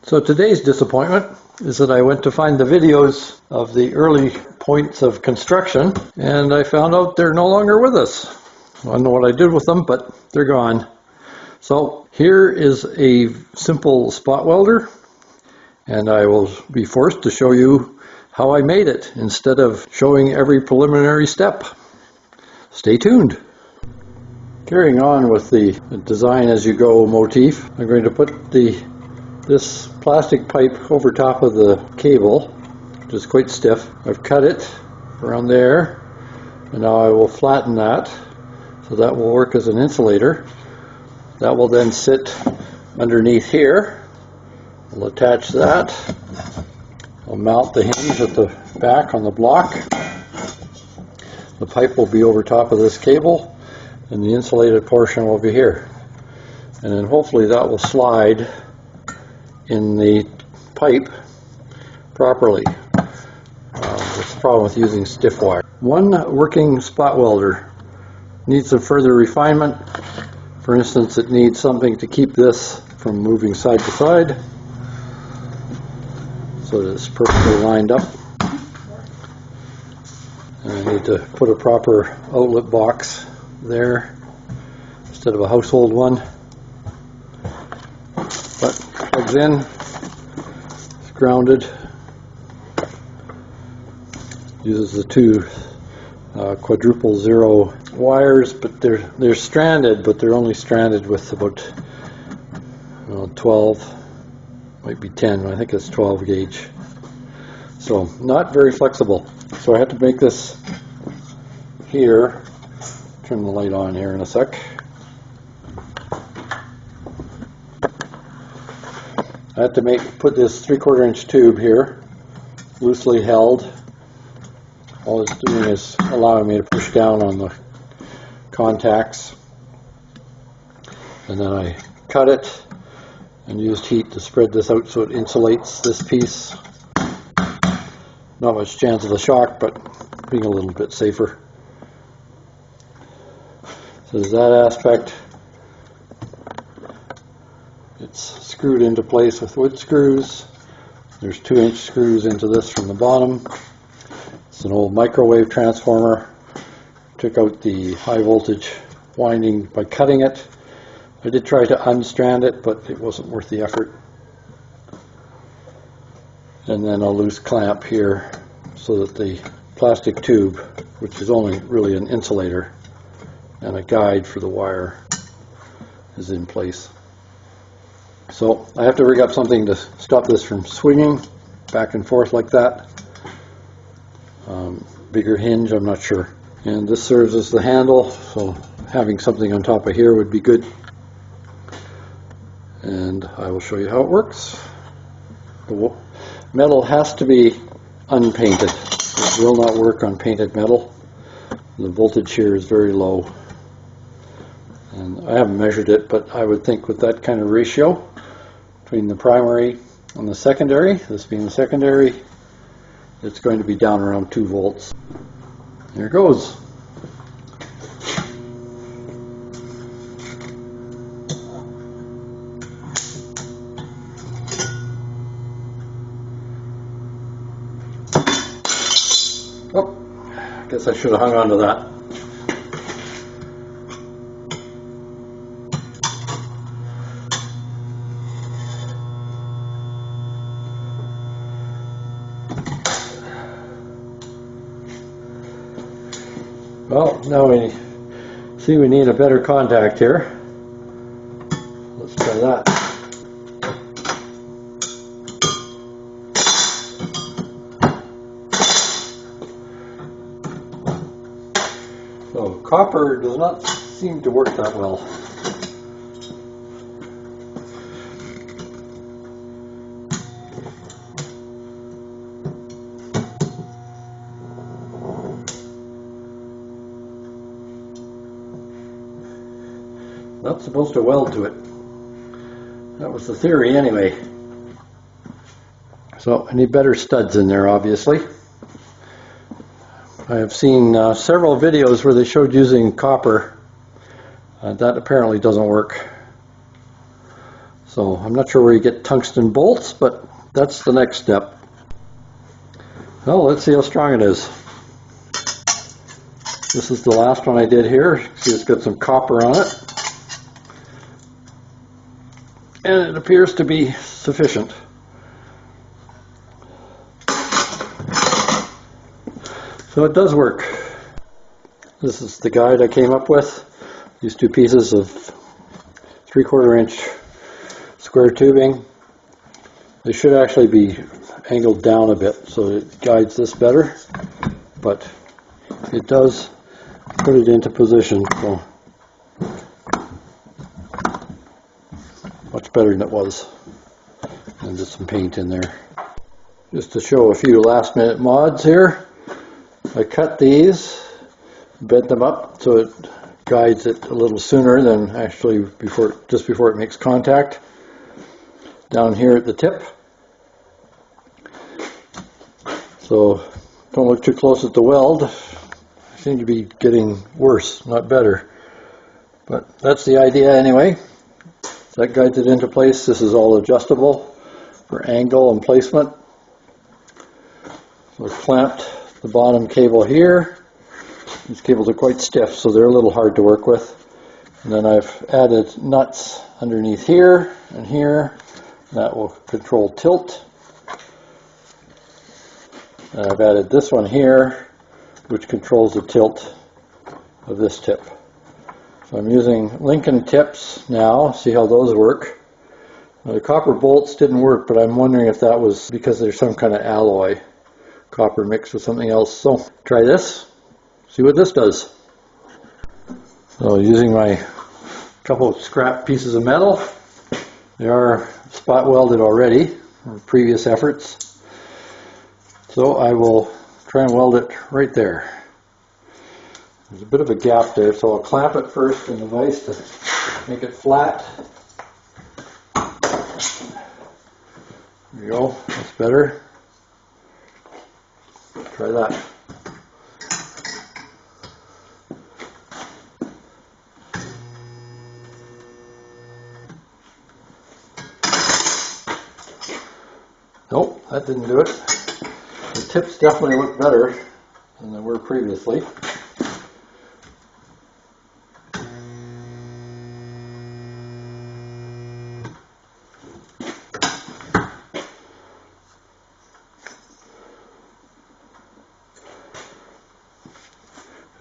So today's disappointment is that I went to find the videos of the early points of construction and I found out they're no longer with us. I don't know what I did with them, but they're gone. So here is a simple spot welder, and I will be forced to show you how I made it instead of showing every preliminary step. Stay tuned. Carrying on with the design as you go motif, I'm going to put this plastic pipe over top of the cable, which is quite stiff. I've cut it around there, and now I will flatten that so that will work as an insulator. That will then sit underneath here. I'll attach that. I'll mount the hinge at the back on the block. The pipe will be over top of this cable, and the insulated portion will be here. And then hopefully that will slide in the pipe properly. That's the problem with using stiff wire. One working spot welder needs some further refinement. For instance, it needs something to keep this from moving side to side so that it's perfectly lined up. And I need to put a proper outlet box there instead of a household one. But plugs in, it's grounded, uses the two quadruple zero wires, but they're stranded, but they're only stranded with about 12, might be 10, I think it's 12 gauge. So not very flexible. So I have to make this here. Turn the light on here in a sec. I have to put this 3/4 inch tube here, loosely held. All it's doing is allowing me to push down on the contacts. And then I cut it and used heat to spread this out so it insulates this piece. Not much chance of a shock, but being a little bit safer. So there's that aspect. It's screwed into place with wood screws. There's 2-inch screws into this from the bottom. It's an old microwave transformer. Took out the high voltage winding by cutting it. I did try to unstrand it, but it wasn't worth the effort. And then a loose clamp here so that the plastic tube, which is only really an insulator, and a guide for the wire is in place. So I have to rig up something to stop this from swinging back and forth like that. Bigger hinge, I'm not sure. And this serves as the handle, so having something on top of here would be good. And I will show you how it works. The metal has to be unpainted. It will not work on painted metal. The voltage here is very low. And I haven't measured it, but I would think with that kind of ratio between the primary and the secondary, this being the secondary, it's going to be down around 2 volts. There it goes. Oh, I guess I should have hung on to that. Well, now we see we need a better contact here. Let's try that. So copper does not seem to work that well. Not supposed to weld to it. That was the theory anyway. So I need better studs in there, obviously. I have seen several videos where they showed using copper. That apparently doesn't work. So I'm not sure where you get tungsten bolts, but that's the next step. Well, let's see how strong it is. This is the last one I did here. See, it's got some copper on it. And it appears to be sufficient. So it does work. This is the guide I came up with. These two pieces of 3/4 inch square tubing. They should actually be angled down a bit so it guides this better, but it does put it into position, so much better than it was. And just some paint in there. Just to show a few last minute mods here, I cut these, bent them up so it guides it a little sooner than actually just before it makes contact. Down here at the tip. So don't look too close at the weld. I seem to be getting worse, not better. But that's the idea anyway. That guides it into place. This is all adjustable for angle and placement. So I've clamped the bottom cable here. These cables are quite stiff, so they're a little hard to work with. And then I've added nuts underneath here and here. That will control tilt. And I've added this one here, which controls the tilt of this tip. So I'm using Lincoln tips now. See how those work. Now, the copper bolts didn't work, but I'm wondering if that was because there's some kind of alloy, copper mixed with something else. So try this. See what this does. So using my couple of scrap pieces of metal, they are spot welded already from previous efforts. So I will try and weld it right there. There's a bit of a gap there, so I'll clamp it first in the vise to make it flat. There you go, that's better. Try that. Nope, that didn't do it. The tips definitely look better than they were previously.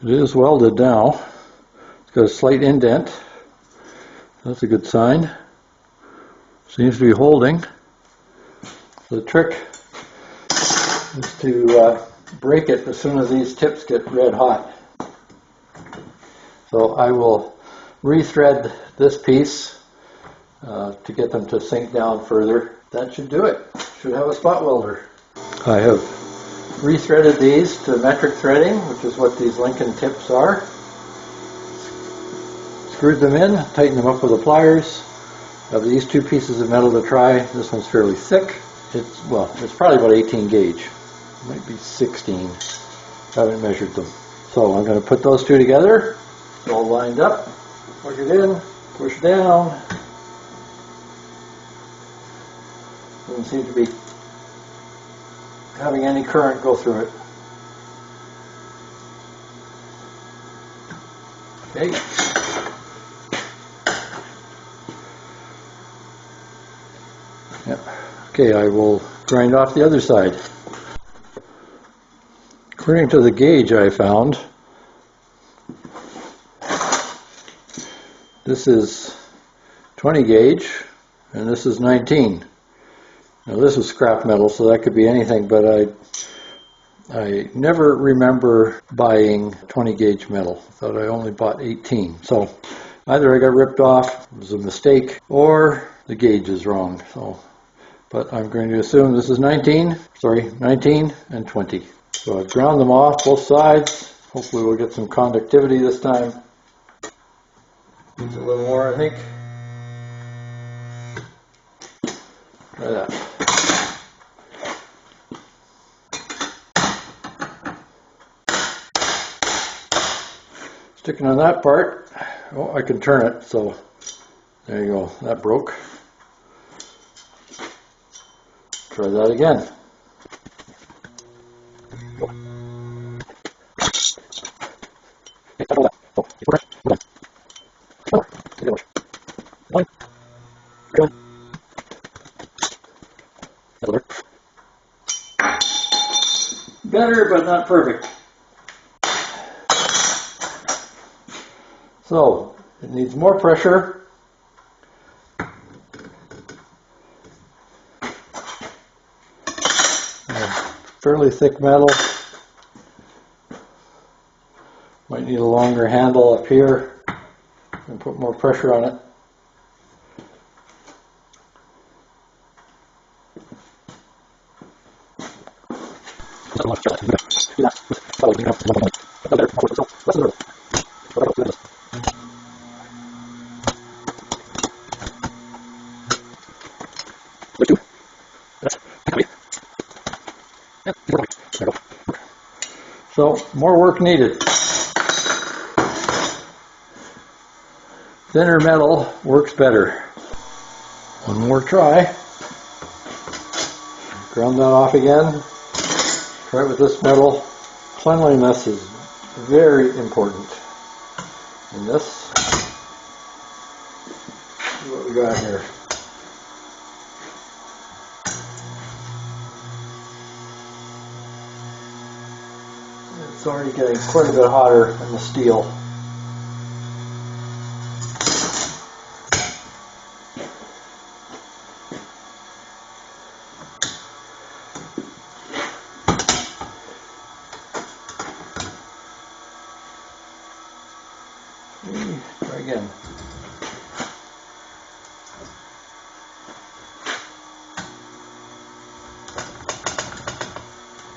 It is welded now. It's got a slight indent. That's a good sign. Seems to be holding. The trick is to break it as soon as these tips get red hot. So I will rethread this piece to get them to sink down further. That should do it. Should have a spot welder. I have rethreaded these to metric threading, which is what these Lincoln tips are. Screwed them in, tightened them up with the pliers. I have these two pieces of metal to try. This one's fairly thick. It's probably about 18 gauge. It might be 16. I haven't measured them. So I'm going to put those two together. It's all lined up. Plug it in, push down. Doesn't seem to be having any current go through it. Okay. Yep. Okay, I will grind off the other side. According to the gauge I found, this is 20 gauge and this is 19. Now this is scrap metal, so that could be anything, but I never remember buying 20 gauge metal. I thought I only bought 18. So either I got ripped off, it was a mistake, or the gauge is wrong. But I'm going to assume this is 19 and 20. So I've ground them off both sides. Hopefully we'll get some conductivity this time. Needs a little more, I think. Try that. Sticking on that part. Oh, I can turn it, so there you go. That broke. Try that again. Better, but not perfect. So, it needs more pressure. Fairly thick metal. Might need a longer handle up here and put more pressure on it. So, more work needed. Thinner metal works better. One more try. Ground that off again. Try it with this metal. Cleanliness is very important in this. See what we got here. It's already getting quite a bit hotter than the steel. Try again.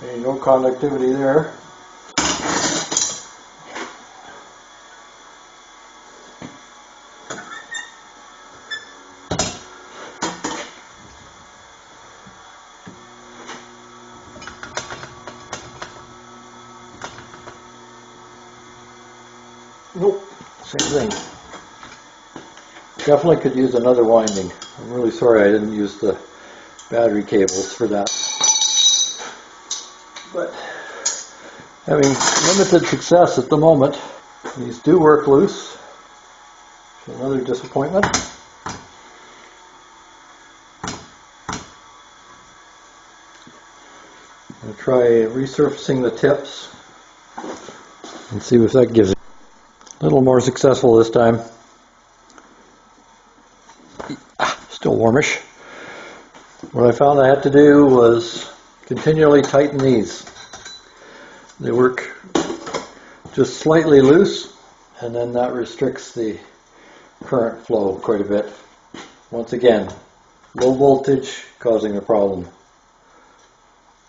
Okay, no conductivity there. Nope, same thing. Definitely could use another winding. I'm really sorry I didn't use the battery cables for that. But having limited success at the moment, these do work loose. Another disappointment. I'm going to try resurfacing the tips and see if that gives it. A little more successful this time. Still warmish. What I found I had to do was continually tighten these. They work just slightly loose, and then that restricts the current flow quite a bit. Once again, low voltage causing a problem.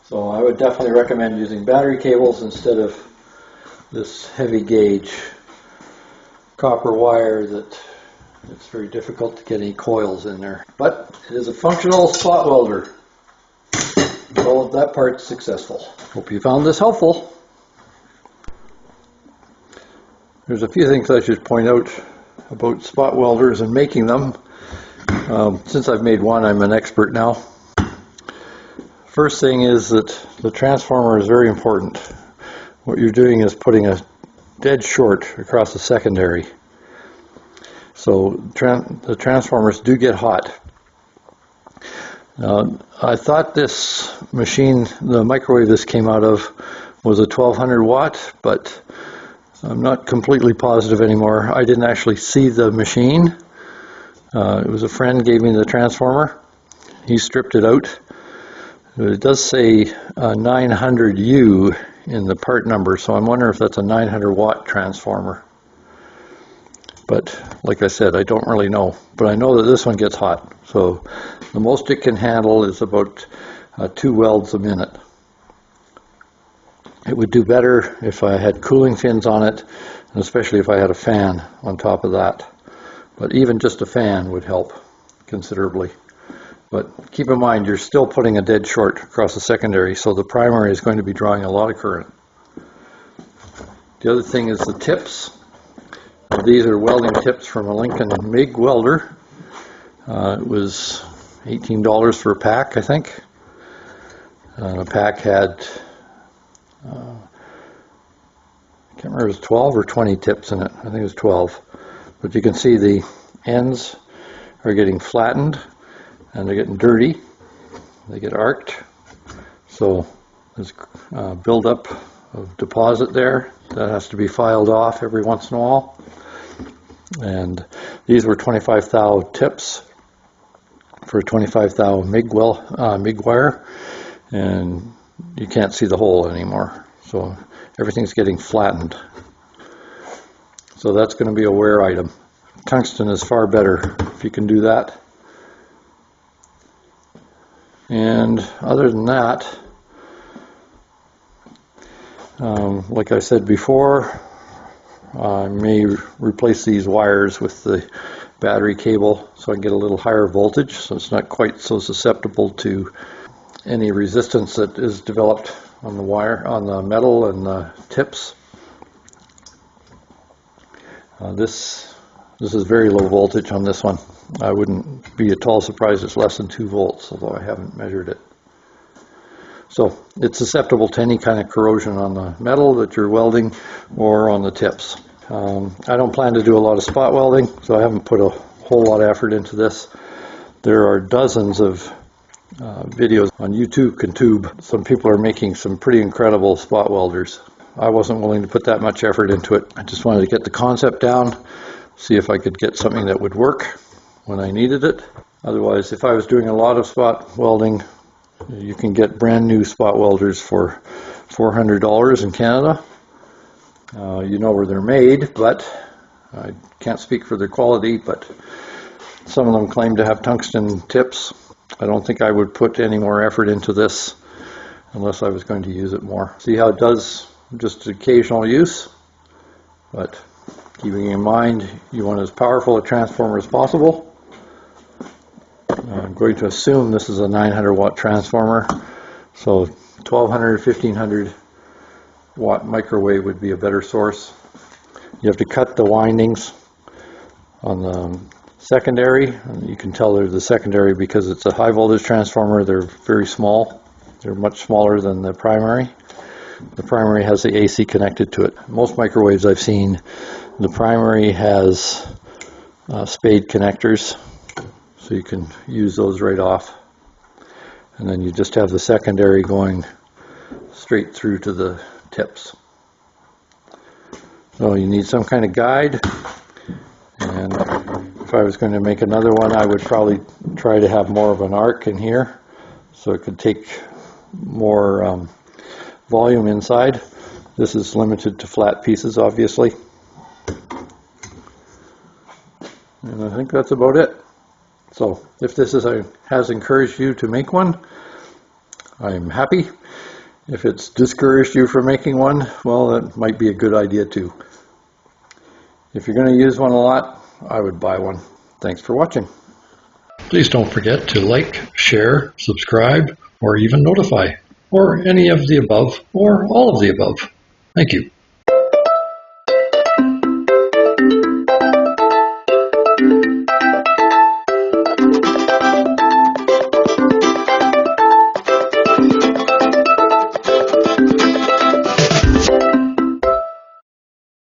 So I would definitely recommend using battery cables instead of this heavy gauge copper wire that it's very difficult to get any coils in there. But it is a functional spot welder. So that part's successful. Hope you found this helpful. There's a few things I should point out about spot welders and making them. Since I've made one, I'm an expert now. First thing is that the transformer is very important. What you're doing is putting a dead short across the secondary. So the transformers do get hot. I thought this machine, the microwave this came out of, was a 1200 watt, but I'm not completely positive anymore. I didn't actually see the machine. It was a friend gave me the transformer. He stripped it out. It does say 900U in the part number, so I'm wondering if that's a 900 watt transformer. But like I said, I don't really know. But I know that this one gets hot. So the most it can handle is about 2 welds a minute. It would do better if I had cooling fins on it, and especially if I had a fan on top of that. But even just a fan would help considerably. But keep in mind, you're still putting a dead short across the secondary, so the primary is going to be drawing a lot of current. The other thing is the tips. These are welding tips from a Lincoln MIG welder. It was $18 for a pack, I think. The pack had, I can't remember if it was 12 or 20 tips in it. I think it was 12. But you can see the ends are getting flattened and they're getting dirty. They get arced. So there's buildup of deposit there that has to be filed off every once in a while. And these were 25 thou tips for a 25 thou MIG wire, and you can't see the hole anymore. So everything's getting flattened. So that's going to be a wear item. Tungsten is far better if you can do that. And other than that, like I said before, I may replace these wires with the battery cable so I can get a little higher voltage, so it's not quite so susceptible to any resistance that is developed on the wire, on the metal and the tips. This is very low voltage on this one. I wouldn't be at all surprised it's less than 2 volts, although I haven't measured it. So it's susceptible to any kind of corrosion on the metal that you're welding or on the tips. I don't plan to do a lot of spot welding, so I haven't put a whole lot of effort into this. There are dozens of videos on YouTube. Some people are making some pretty incredible spot welders. I wasn't willing to put that much effort into it. I just wanted to get the concept down, see if I could get something that would work when I needed it. Otherwise, if I was doing a lot of spot welding, you can get brand new spot welders for $400 in Canada. You know where they're made, but I can't speak for their quality, but some of them claim to have tungsten tips. I don't think I would put any more effort into this unless I was going to use it more. See how it does just occasional use, but keeping in mind you want as powerful a transformer as possible. I'm going to assume this is a 900 watt transformer, so 1200, 1500 watt microwave would be a better source. You have to cut the windings on the secondary, and you can tell they're the secondary because it's a high voltage transformer. They're very small. They're much smaller than the primary. The primary has the AC connected to it. Most microwaves I've seen, the primary has spade connectors, so you can use those right off, and then you just have the secondary going straight through to the tips. So you need some kind of guide, and if I was going to make another one, I would probably try to have more of an arc in here so it could take more volume inside. This is limited to flat pieces, obviously. And I think that's about it. So if this has encouraged you to make one, I'm happy. If it's discouraged you from making one, well, that might be a good idea too. If you're going to use one a lot, I would buy one. Thanks for watching. Please don't forget to like, share, subscribe, or even notify, or any of the above, or all of the above. Thank you.